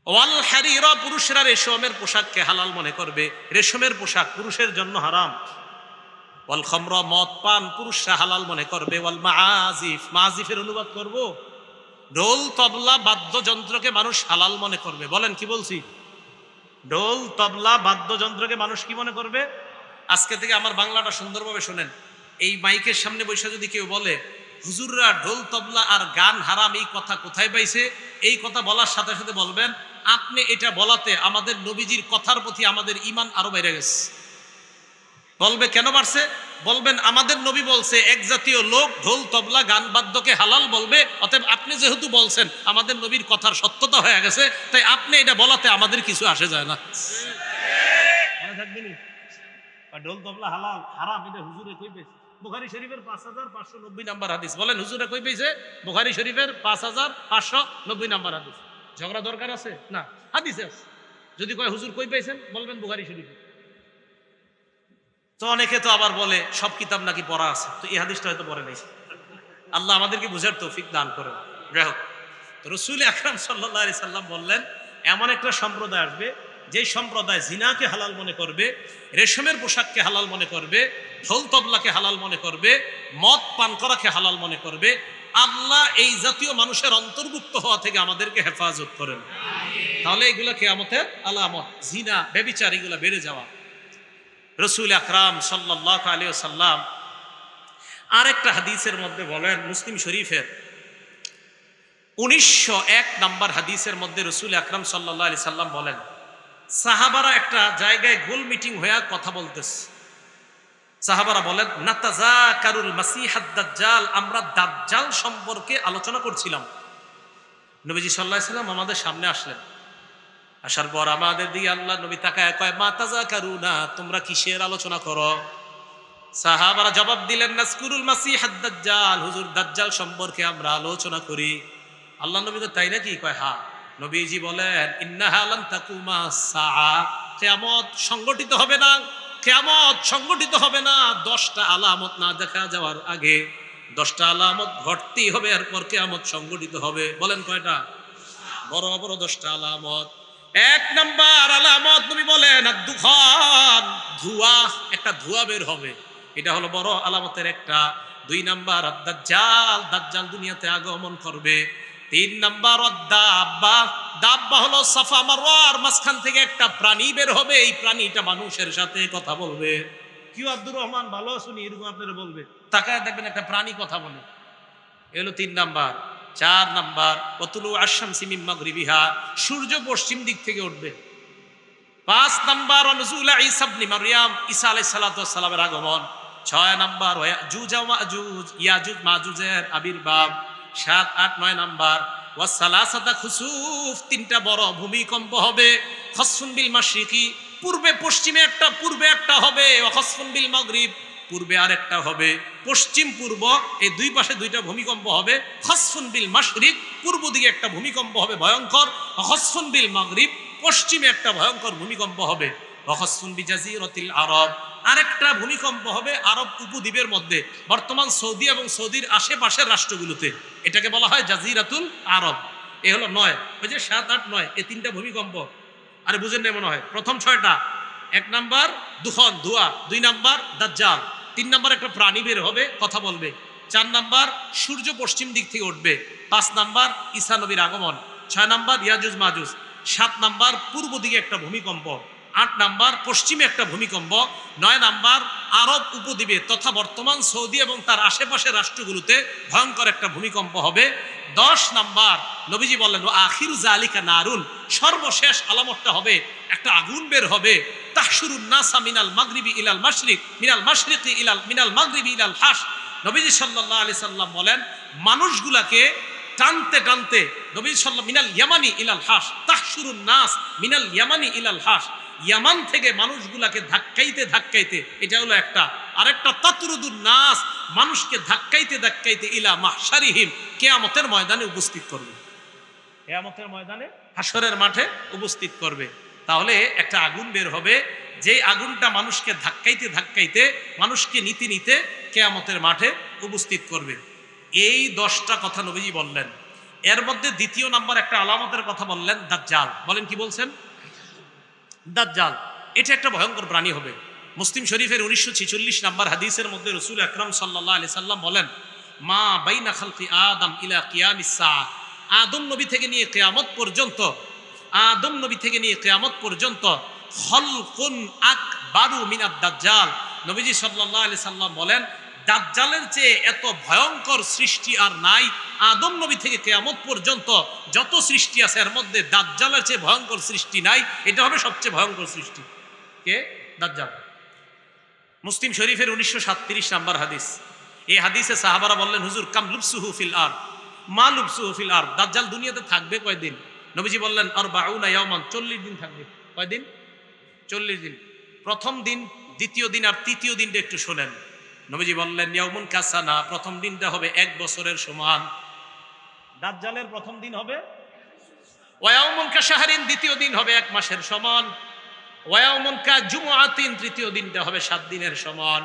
ওয়াল হারিরা, পুরুষরা রেশমের পোশাককে হালাল মনে করবে, রেশমের পোশাক পুরুষের জন্য হারাম। ওয়াল খামরা, মদ পান পুরুষরা হালাল মনে করবে। ওয়াল মাআজিফ, মাআজিফের অনুবাদ করব, ঢোল তবলা বাদ্যযন্ত্রকে মানুষ হালাল মনে করবে। বলেন কি বলছি? ঢোল তবলা বাদ্যযন্ত্রকে মানুষ কি মনে করবে? আজকে থেকে আমার বাংলাটা সুন্দরভাবে শোনেন। এই মাইকের সামনে বসে যদি কেউ বলে, হুজুররা ঢোল তবলা আর গান হারাম, এই কথা কোথায় পাইছে? এই কথা বলার সাথে সাথে বলবেন, আপনি এটা বলাতে আমাদের নবীজির কথার প্রতি আমাদের ঈমান আরো বেড়ে গেছে। বলবে কেন বাড়ছে? বলবেন, আমাদের নবী বলছে এক জাতীয় লোক ঢোল তবলা গান বাদ্যকে হালাল বলবে, অতএব আপনি যেহেতু বলছেন আমাদের নবীর কথার সত্যতা হয়ে গেছে, তাই আপনি এটা বলাতে আমাদের কিছু আসে যায় না। মনে থাকবে নি? ঢোল তবলা হালাল হারাম, এটা হুজুরে কই পেয়েছে? বুখারী শরীফের 5590 নাম্বার হাদিস। বলেন হুজুরে কই পেয়েছে? বুখারী শরীফের 5590 নাম্বার হাদিস। ঝগড়া দরকার আছে না, হাদিসে আছে। যদি কয় হুজুর কই পেয়েছেন, বলবেন বুখারী শরীফে। তো অনেকে তো আবার বলে সব কিতাব নাকি পড়া আছে, তো এই হাদিসটা হয়তো পড়ে নাই। আল্লাহ আমাদেরকে বুঝার তৌফিক দান করেন। যাই হোক, তো রাসূল আকরাম সাল্লাল্লাহু আলাইহি সাল্লাম বললেন, এমন একটা সম্প্রদায় আসবে যেই সম্প্রদায় জিনাকে হালাল মনে করবে, রেশমের পোশাককে হালাল মনে করবে, ঢোল তবলাকে হালাল মনে করবে, মদ পান করাকে হালাল মনে করবে। আল্লাহ এই জাতীয় মানুষের অন্তর্ভুক্ত হওয়া থেকে আমাদেরকে হেফাজত করেন। তাহলে এগুলো কিয়ামতের আলামত, জিনা ব্যভিচার এগুলো বেড়ে যাওয়া। রাসূল আকরাম সাল্লাল্লাহু আলাইহি ওয়াসাল্লাম আরেকটা হাদিসের মধ্যে বলেন, মুসলিম শরীফের 1901 নাম্বার হাদিসের মধ্যে রাসূল আকরাম সাল্লাল্লাহু আলাইহি সাল্লাম বলেন, সাহাবারা একটা জায়গায় গোল মিটিং হয়ে কথা বলতেছে। সাহাবারা বলেন, নাতাযাকারুল মাসিহাদ দাজ্জাল, আমরা দাজ্জাল সম্পর্কে আলোচনা করছিলাম। নবীজি সাল্লাল্লাহু আলাইহি সাল্লাম আমাদের সামনে আসলেন। আসার পর আমাদের দিকে আল্লাহ নবী তাকায় কয়, মা তাযাকারুনা, তোমরা কিসের আলোচনা করো? সাহাবারা জবাব দিলেন, নাজকুরুল মাসিহাদ দাজ্জাল, হুজুর দাজ্জাল সম্পর্কে আমরা আলোচনা করি। আল্লাহ নবী তো তাই নাকি? কয় হ্যাঁ। নবীজি বলেন, ইন্নাহা লান তাকুমা সাআ, কিয়ামত সংগঠিত হবে না, কিয়ামত সংগঠিত হবে না 10টা আলামত না দেখা যাওয়ার আগে। 10টা আলামত ঘটতেই হবে, এরপর কিয়ামত সংগঠিত হবে। বলেন কয়টা? বড় বড় 10টা আলামত। 1 নাম্বার আলামত নবী বলেন, দুখান, ধোঁয়া, একটা ধোঁয়া বের হবে, এটা হলো বড় আলামতের একটা। 2 নাম্বার দাজ্জাল, দাজ্জাল দুনিয়াতে আগমন করবে। 3 নাম্বার দাব্বা, দাব্বা হলো সাফা মারওয়ার মাঝখান থেকে একটা প্রাণী বের হবে, এই প্রাণীটা মানুষের সাথে কথা বলবে। কি আব্দুর রহমান ভালো শুনি, এরকম আপনারা বলবে, তাকায় দেখবেন একটা প্রাণী কথা বলে। এলো 3 নাম্বার। 4 নাম্বার ওয়াতুলু আশ-শামসি মিন মাগরিবিহা, সূর্য পশ্চিম দিক থেকে উঠবে। 5 নাম্বার নুজুল ঈসা ইবনে মারইয়াম, ঈসা আলাইহিস সালাতু ওয়াস সালামের আগমন। 6 নাম্বার ইয়াজুজ ওয়া মাজুজ, ইয়াজুজ মাজুজের আবির্ভাব। 7, 8, 9 নাম্বার ওয়াসালাসাতা খুসুফ, 3টা বড় ভূমিকম্প হবে। খসফুন বিল মাশরিকি, পূর্বে পশ্চিমে একটা, পূর্বে একটা হবে। ওয়া খসফুন বিল মাগরিব, পূর্বে আরেকটা হবে। পশ্চিম পূর্ব এই দুই পাশে 2টা ভূমিকম্প হবে। খসফুন বিল মাশরিক, পূর্ব দিকে একটা ভূমিকম্প হবে ভয়ঙ্কর। খসফুন বিল মাগরিব, পশ্চিমে একটা ভয়ঙ্কর ভূমিকম্প হবে। খসফুন বিজাজিরাতিল আরব, আরেকটা ভূমিকম্প হবে আরব উপদ্বীপের মধ্যে, বর্তমান সৌদি এবং সৌদির আশেপাশের রাষ্ট্রগুলোতে। এটাকে বলা হয় জাজিরাতুল আরব। এ হলো 9, ওই যে 7, 8, 9, এই 3টা ভূমিকম্প। আরে বুঝেন না মনে হয়? প্রথম 6টা, 1 নাম্বার দুখন, ধোঁয়া। 2 নাম্বার দাজ্জাল। 3 নাম্বার একটা প্রাণী বের হবে, কথা বলবে। 4 নাম্বার সূর্য পশ্চিম দিক থেকে উঠবে। 5 নাম্বার ঈসা নবীর আগমন। 6 নাম্বার ইয়াজুজ মাজুজ। 7 নাম্বার পূর্ব দিকে একটা ভূমিকম্প। 8 নাম্বার পশ্চিমে একটা ভূমিকম্প। 9 নাম্বার আরব উপদ্বীপে তথা বর্তমান সৌদি এবং তার আশেপাশের রাষ্ট্রগুলোতে ভয়ঙ্কর একটা ভূমিকম্প হবে। 10 নাম্বার নবীজি বললেন, আখিরু যালিকা নারুন, সর্বশেষ আলামতটা হবে একটা আগুন বের হবে। তাহশুরুন নাসা মিনাল মাগরিবি ইলাল মাশরিক, মিনাল মাশরিকি ইলাল মিনাল মাগরিবি ইলাল হাস। নবীজি সাল্লাল্লাহু আলাইহি সাল্লাম বলেন, মানুষগুলাকে টানতে টানতে নবীজি সাল্লাল্লাহু মিনাল ইয়ামানি ইলাল হাস, তাহশুরুন নাস মিনাল ইয়ামানি ইলাল হাস, ইয়ামান থেকে মানুষগুলাকে ধাক্কাইতে ধাক্কাইতে, এটা হলো একটা। আরেকটা তাতরুদুন নাস, মানুষকে ধাক্কাইতে ধাক্কাইতে ইলা মাহশারিহিম, কিয়ামতের ময়দানে উপস্থিত করবে। কিয়ামতের ময়দানে, হাসরের মাঠে উপস্থিত করবে। তাহলে একটা আগুন বের হবে, যে আগুনটা মানুষকে ধাক্কাইতে ধাক্কাইতে, মানুষকে নিতে নিতে কিয়ামতের মাঠে উপস্থিত করবে। এই 10টা কথা নবীজি বললেন। এর মধ্যে 2য় নাম্বার একটা আলামতের কথা বললেন, দাজ্জাল। বলেন কি বলছেন? দাজ্জাল, এটা একটা ভয়ঙ্কর প্রাণী হবে। মুসলিম শরীফের 1946 নাম্বার হাদিসের মধ্যে রাসূল আকরাম সাল্লাল্লাহু আলাইহি সাল্লাম বলেন, মা বাইনা খালকি আদম ইলা কিয়ামিস সাআ, আদম নবী থেকে নিয়ে কিয়ামত পর্যন্ত, আদম নবী থেকে নিয়ে কিয়ামত পর্যন্ত, খলকুন আকবারু মিনাদ দাজ্জাল। নবীজি সাল্লাল্লাহু আলাইহি সাল্লাম বলেন, দাজ্জালের চেয়ে এত ভয়ঙ্কর সৃষ্টি আর নাই। আদম নবী থেকে কিয়ামত পর্যন্ত যত সৃষ্টি আছে এর মধ্যে দাজ্জালের চেয়ে ভয়ঙ্কর সৃষ্টি নাই। এটা হবে সবচেয়ে ভয়ঙ্কর সৃষ্টি। কে? দাজ্জাল। মুসলিম শরীফের 1937 নাম্বার হাদিস। এই হাদিসে সাহাবারা বললেন, হুজুর কাম লুবসুহু ফিল আরদ, মা লুবসুহু ফিল আরদ, দাজ্জাল দুনিয়াতে থাকবে কয়দিন? নবীজি বললেন, 40 ইয়াওমান, 40 দিন থাকবে। কয়দিন? 40 দিন। প্রথম দিন, দ্বিতীয় দিন আর তৃতীয় দিনটা একটু শোনেন। নবীজি বললেন ইয়াউমুন কাসানা, প্রথম দিনটা হবে 1 বছরের সমান। দাজ্জালের প্রথম দিন হবে ওয়া ইয়াউমুন কাশাহরিন, দ্বিতীয় দিন হবে 1 মাসের সমান। ওয়া ইয়াউমুন কাজুমআতিন, তৃতীয় দিনটা হবে 7 দিনের সমান।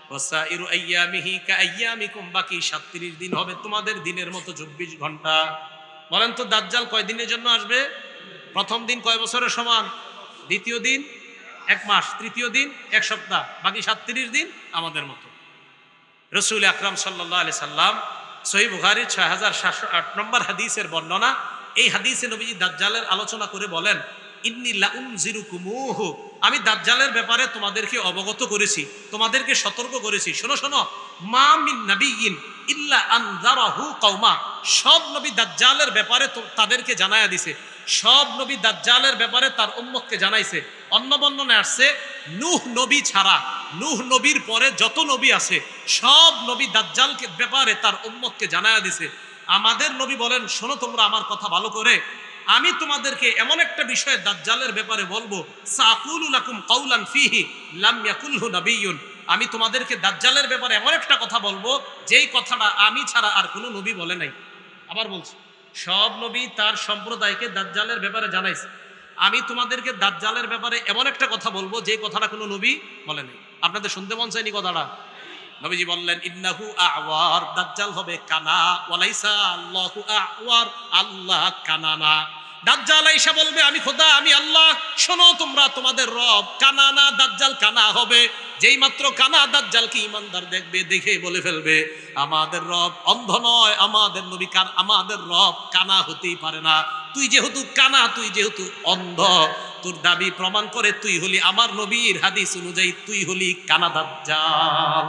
ওয়াসাইরু আইয়ামিহি কাআইয়ামিকুম, বাকি 37 দিন হবে তোমাদের দিনের মতো 24 ঘন্টা। বলেন তো দাজ্জাল কয় দিনের জন্য আসবে? প্রথম দিন কয় বছরের সমান, দ্বিতীয় দিন 1 মাস, তৃতীয় দিন 1 সপ্তাহ, বাকি 37 দিন আমাদের মতো। রাসূল আকরাম সাল্লাল্লাহু আলাইহি সাল্লাম সহিহ বুখারীর 6708 নম্বর হাদিসের বর্ণনা। এই হাদিসে নবীজি দাজ্জালের আলোচনা করে বলেন ইন্নী লাউনজিরুকুমুহু, আমি দাজ্জালের ব্যাপারে তোমাদেরকে অবগত করেছি, তোমাদেরকে সতর্ক করেছি। শোনো শোনো, মা মিন নাবিয়্যিন ইল্লা আনযারাহু কওমা, সব নবী দাজ্জালের ব্যাপারে তাদেরকে জানায়া দিছে, সব নবী দাজ্জালের ব্যাপারে তার উম্মতকে জানাইছে। অন্য বর্ণনায় আসছে নূহ নবী ছাড়া, নূহ নবীর পরে যত নবী আছে সব নবী দাজ্জালকে ব্যাপারে তার উম্মতকে জানায়া দিছে। আমাদের নবী বলেন শোনো তোমরা আমার কথা ভালো করে, আমি তোমাদেরকে এমন একটা বিষয়ে দাজ্জালের ব্যাপারে বলবো, সাকুলু লাকুম কাউলান ফিহি লাম ইয়াকুলহু নাবিয়্যুন, আমি তোমাদেরকে দাজ্জালের ব্যাপারে এমন একটা কথা বলবো যেই কথাটা আমি ছাড়া আর কোনো নবী বলে নাই। আবার বলছি, সব নবী তার সম্প্রদায়কে দাজ্জালের ব্যাপারে জানাইছে, আমি তোমাদেরকে দাজ্জালের ব্যাপারে এমন একটা কথা বলবো যে কথাটা কোনো নবী বলে নাই। আপনাদের শুনতে মন চায়নি কথাটা? নবীজি বললেন ইন্নাহু আওয়ার, দাজ্জাল হবে কানা, ওয়ালাইসা আল্লাহু আওয়ার, আল্লাহ কানা না। দাজ্জাল আইসা বলবে আমি খোদা, আমি আল্লাহ। শোনো তোমরা, তোমাদের রব কানা না, দাজ্জাল কানা হবে। যেই মাত্র কানা দাজ্জালকে ঈমানদার দেখবে, দেখে বলে ফেলবে আমাদের রব অন্ধ নয়, আমাদের নবী আমাদের রব কানা হতেই পারে না। তুই যেহেতু কানা, তুই যেহেতু অন্ধ, তোর দাবি প্রমাণ করে তুই হলি আমার নবীর হাদিস অনুযায়ী তুই হলি কানা দাজ্জাল।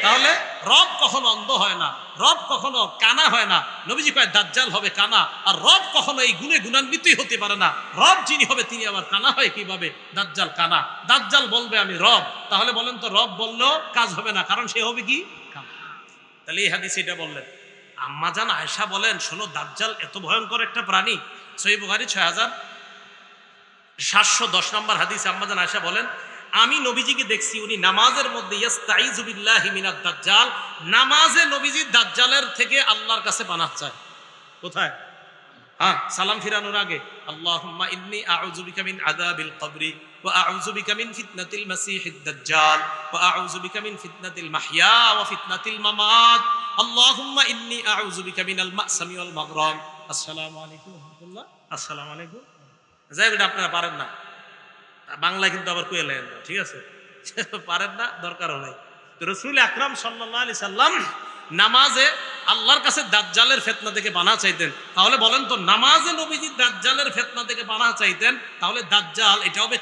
তাহলে রব কখনো অন্ধ হয় না, রব কখনো কানা হয় না। নবীজি কয় দাজ্জাল হবে কানা, আর রব কখনো এই গুণে গুণান্বিতই হতে পারে না। রব যিনি হবে তিনি আবার কানা হয় কিভাবে? দাজ্জাল কানা। দাজ্জাল বলবে আমি রব, তাহলে বলেন তো রব বললেও কাজ হবে না, কারণ সে হবে কি কানা। তাহলে এই হাদিস এটা বললেন। আম্মা জান আয়েশা বলেন শোনো, দাজ্জাল এত ভয়ঙ্কর একটা প্রাণী। সহিহ বুখারী 6710 নম্বর হাদিস আম্মা জান আয়েশা বলেন আমি নবীজিকে দেখছি, উনি নামাজের মধ্যে ইস্তাইযু বিল্লাহি মিনাদ দাজ্জাল, নামাজে নবীজি দাজ্জালের থেকে আল্লাহর কাছে পানাহ চায়। কোথায়? হ্যাঁ, সালাম ফিরানোর আগে আল্লাহুম্মা ইন্নী আউযু বিকা মিন আযাবিল কবরি ওয়া আউযু বিকা মিন ফিতনাতিল মাসিহিদ দাজ্জাল ওয়া আউযু বিকা মিন ফিতনাতিল মাহইয়া ওয়া ফিতনাতিল মামাত, আল্লাহুম্মা ইন্নী আউযু বিকা মিনাল মা'সামি ওয়াল মাগরাম। আসসালামু আলাইকুম ওয়া রাহমাতুল্লাহ। আসসালামু আলাইকুম। যাই হোক, আপনারা পারেন না বাংলা, কিন্তু আবার কইলেন না, ঠিক আছে? পারেন না, দরকারও নাই। তো রাসূল আকরাম সাল্লাল্লাহু আলাইহি সাল্লাম নামাজে আল্লাহর কাছে দাজ্জালের ফিতনা থেকে পানাহ চাইতেন। তাহলে বলেন তো, নামাজে নবীজি দাজ্জালের ফিতনা থেকে পানাহ চাইতেন, তাহলে দাজ্জাল এটা হবে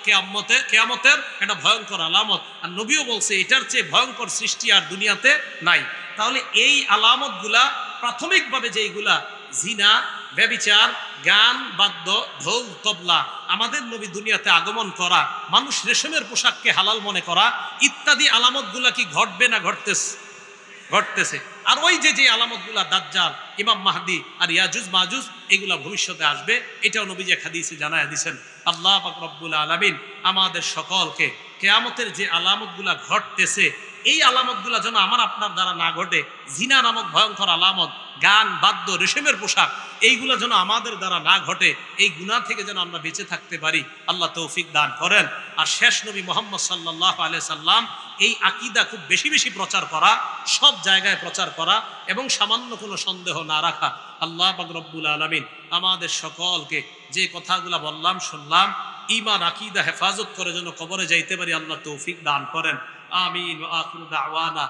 কিয়ামতের একটা ভয়ঙ্কর আলামত। আর নবীও বলছে এটার চেয়ে ভয়ঙ্কর সৃষ্টি আর দুনিয়াতে নাই। তাহলে এই আলামতগুলা প্রাথমিকভাবে যেইগুলা, জিনা, ব্যভিচার, গান, বাদ্য, ঢোল, তবলা, আমাদের নবী দুনিয়াতে আগমন করা, মানুষ রেশমের পোশাককে হালাল মনে করা, ইত্যাদি আলামতগুলা কি ঘটবে না ঘটতেছে? আর ওই যে আলামতগুলা দাজ্জাল, ইমাম মাহদি আর ইয়াজুজ মাজুজ, এগুলা ভবিষ্যতে আসবে, এটাও নবীজি হাদিসে জানায়া দিয়েছেন। আল্লাহ পাক রব্বুল আলামিন আমাদের সকলকে কিয়ামতের যে আলামতগুলা ঘটতেছে, এই আলামতগুলা যেন আমার আপনার দ্বারা না ঘটে। জিনা নামক ভয়ঙ্কর আলামত, গান, বাদ্য, রেশমের পোশাক, এইগুলা যেন আমাদের দ্বারা না ঘটে। এই গুনাহ থেকে যেন আমরা বেঁচে থাকতে পারি, আল্লাহ তৌফিক দান করেন। আর শেষ নবী মুহাম্মদ সাল্লাল্লাহু আলাইহি সাল্লাম এই আকীদা খুব বেশি বেশি প্রচার করা, সব জায়গায় প্রচার করা এবং সামান্য কোনো সন্দেহ না রাখা। আল্লাহ পাক রব্বুল আলামিন আমাদের সকলকে যে কথাগুলা বললাম শুনলাম, ঈমান আকীদা হেফাজত করে যেন কবরে যাইতে পারি, আল্লাহ তৌফিক দান করেন। আমিন ওয়া আখিরু দাওয়ানা